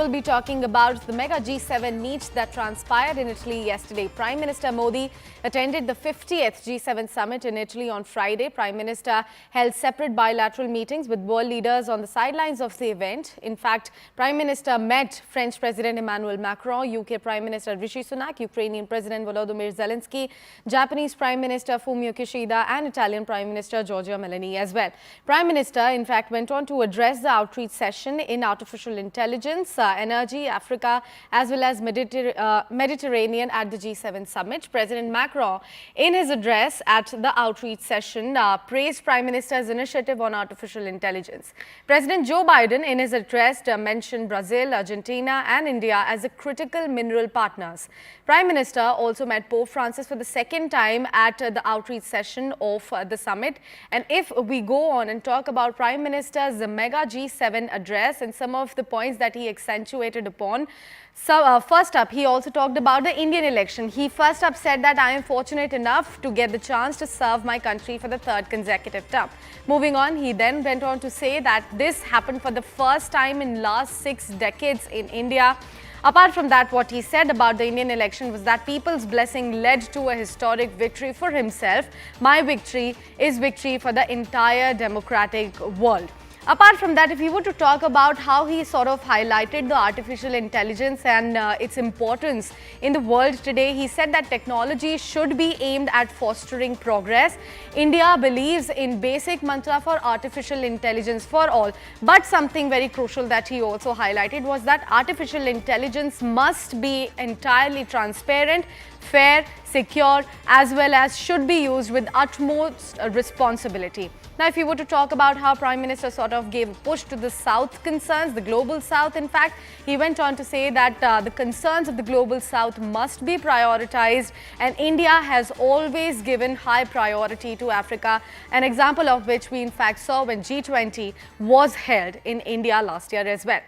will be talking about the mega G7 meet that transpired in Italy yesterday. Prime Minister Modi attended the 50th G7 summit in Italy on Friday. Prime Minister held separate bilateral meetings with world leaders on the sidelines of the event. In fact, Prime Minister met French President Emmanuel Macron, UK Prime Minister Rishi Sunak, Ukrainian President Volodymyr Zelensky, Japanese Prime Minister Fumio Kishida and Italian Prime Minister Giorgia Meloni as well. Prime Minister, in fact, went on to address the outreach session in artificial intelligence, energy, Africa, as well as Mediterranean at the G7 summit. President Macron, in his address at the outreach session, praised Prime Minister's initiative on artificial intelligence. President Joe Biden, in his address, mentioned Brazil, Argentina and India as the critical mineral partners. Prime Minister also met Pope Francis for the second time at the outreach session of the summit. And if we go on and talk about Prime Minister's mega G7 address and some of the points that he accentuated upon. So first up, he also talked about the Indian election. He first up said that I am fortunate enough to get the chance to serve my country for the third consecutive term. Moving on, he then went on to say that this happened for the first time in last 6 decades in India. Apart from that, what he said about the Indian election was that people's blessing led to a historic victory for himself. My victory is victory for the entire democratic world. Apart from that, if we were to talk about how he sort of highlighted the artificial intelligence and its importance in the world today, he said that technology should be aimed at fostering progress. India believes in basic mantra for artificial intelligence for all. But something very crucial that he also highlighted was that artificial intelligence must be entirely transparent, fair, secure, as well as should be used with utmost responsibility. Now, if you were to talk about how Prime Minister sort of gave a push to the South concerns, the Global South, in fact, he went on to say that the concerns of the Global South must be prioritized and India has always given high priority to Africa, an example of which we in fact saw when G20 was held in India last year as well.